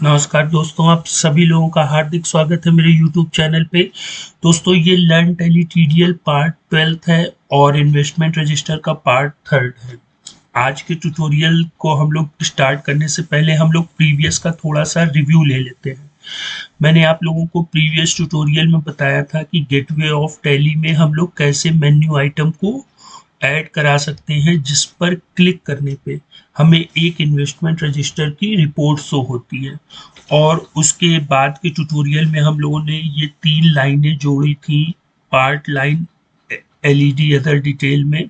नमस्कार दोस्तों, आप सभी लोगों का हार्दिक स्वागत है मेरे YouTube चैनल पे। दोस्तों, ये लर्न टैली टीडीएल पार्ट 12 है और इन्वेस्टमेंट रजिस्टर का पार्ट 3 है। आज के ट्यूटोरियल को हम लोग स्टार्ट करने से पहले हम लोग प्रीवियस का थोड़ा सा रिव्यू ले लेते हैं। मैंने आप लोगों को प्रीवियस ट्यूटोरियल में बताया था कि गेटवे ऑफ टैली में हम लोग कैसे मेन्यू आइटम को ऐड करा सकते हैं, जिस पर क्लिक करने पे हमें एक इन्वेस्टमेंट रजिस्टर की रिपोर्ट शो होती है। और उसके बाद के ट्यूटोरियल में हम लोगों ने ये 3 लाइनें जोड़ी थी, part line, LED other detail में,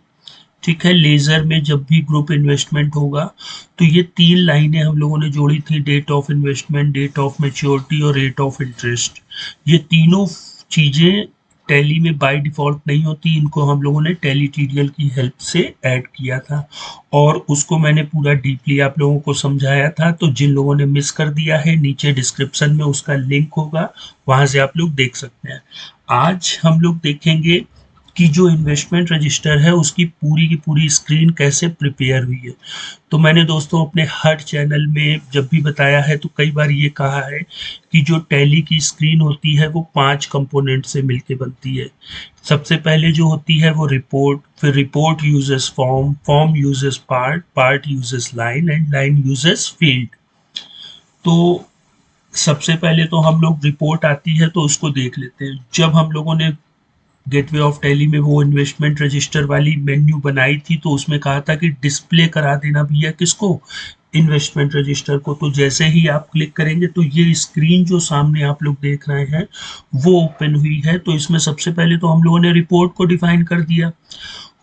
ठीक है। लेजर में जब भी ग्रुप इन्वेस्टमेंट होगा तो ये 3 लाइनें हम लोगों ने जोड़ी थी, date of investment, date of maturity और रेट ऑफ इंटरेस्ट। ये तीनों चीजें टैली में बाय डिफॉल्ट नहीं होती, इनको हम लोगों ने टैली टीडीएल की हेल्प से ऐड किया था और उसको मैंने पूरा डीपली आप लोगों को समझाया था। तो जिन लोगों ने मिस कर दिया है, नीचे डिस्क्रिप्शन में उसका लिंक होगा, वहां से आप लोग देख सकते हैं। आज हम लोग देखेंगे कि जो इन्वेस्टमेंट रजिस्टर है उसकी पूरी की पूरी स्क्रीन कैसे प्रिपेयर हुई है। तो मैंने दोस्तों अपने हर चैनल में जब भी बताया है तो कई बार ये कहा है कि जो टैली की स्क्रीन होती है वो 5 कंपोनेंट से मिलके बनती है। सबसे पहले जो होती है वो रिपोर्ट, फिर report uses form, form uses part, part uses line and line uses field. तो सबसे पहले तो हम लोग रिपोर्ट आती है तो उसको देख लेते हैं। जब हम लोगों ने गेटवे ऑफ टैली में वो इन्वेस्टमेंट रजिस्टर वाली मेन्यू बनाई थी तो उसमें कहा था कि डिस्प्ले करा देना भैया किसको, इन्वेस्टमेंट रजिस्टर को। तो जैसे ही आप क्लिक करेंगे तो ये स्क्रीन जो सामने आप लोग देख रहे हैं वो ओपन हुई है। तो इसमें सबसे पहले तो हम लोगों ने रिपोर्ट को डिफाइन कर दिया।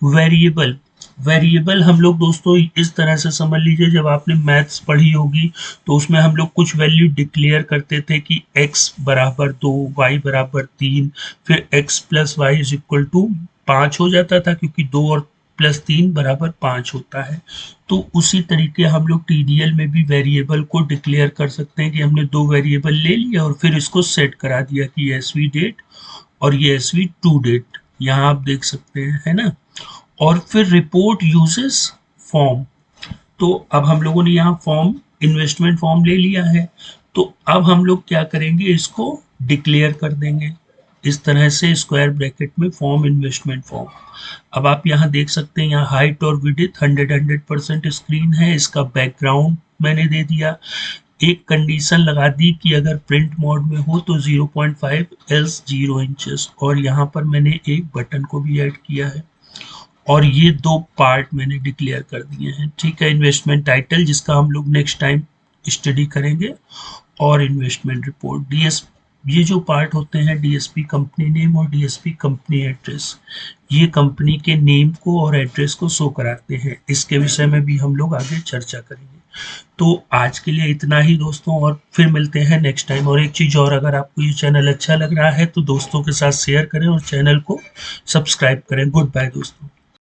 वेरिएबल, वेरिएबल हम लोग दोस्तों इस तरह से समझ लीजिए, जब आपने मैथ्स पढ़ी होगी तो उसमें हम लोग कुछ वैल्यू डिक्लेयर करते थे कि x बराबर 2, y बराबर 3, फिर x plus Y is equal to 5 हो जाता था, क्योंकि 2 और प्लस 3 बराबर 5 होता है। तो उसी तरीके हम लोग टीडीएल में भी वेरिएबल को डिक्लेयर कर सकते हैं कि हमने 2 वेरिएबल ले लिया और फिर इसको सेट करा दिया कि एसवी डेट और ये एसवी टू डेट, यहाँ आप देख सकते हैं, है ना। और फिर रिपोर्ट यूजेस फॉर्म। तो अब हम लोगों ने यहाँ फॉर्म, इन्वेस्टमेंट फॉर्म ले लिया है, तो अब हम लोग क्या करेंगे, इसको डिक्लेयर कर देंगे इस तरह से स्क्वायर ब्रैकेट में, फॉर्म इन्वेस्टमेंट फॉर्म। अब आप यहाँ देख सकते हैं, यहाँ हाइट और विड्थ 100% स्क्रीन है। इसका बैकग्राउंड मैंने दे दिया, एक कंडीशन लगा दी कि अगर प्रिंट मोड में हो तो 0.5 एल्स 0 इंचेस, और यहाँ पर मैंने एक बटन को भी ऐड किया है। और ये 2 पार्ट मैंने डिक्लेयर कर दिए हैं, ठीक है। इन्वेस्टमेंट टाइटल, जिसका हम लोग नेक्स्ट टाइम स्टडी करेंगे, और इन्वेस्टमेंट रिपोर्ट, डीएस, ये जो पार्ट होते हैं डीएसपी कंपनी नेम और डीएसपी कंपनी एड्रेस, ये कंपनी के नेम को और एड्रेस को शो कराते हैं। इसके विषय में भी हम लोग आगे चर्चा करेंगे। तो आज के लिए इतना ही दोस्तों, और फिर मिलते हैं नेक्स्ट टाइम। और एक चीज़ और, अगर आपको ये चैनल अच्छा लग रहा है तो दोस्तों के साथ शेयर करें और चैनल को सब्सक्राइब करें। गुड बाय दोस्तों।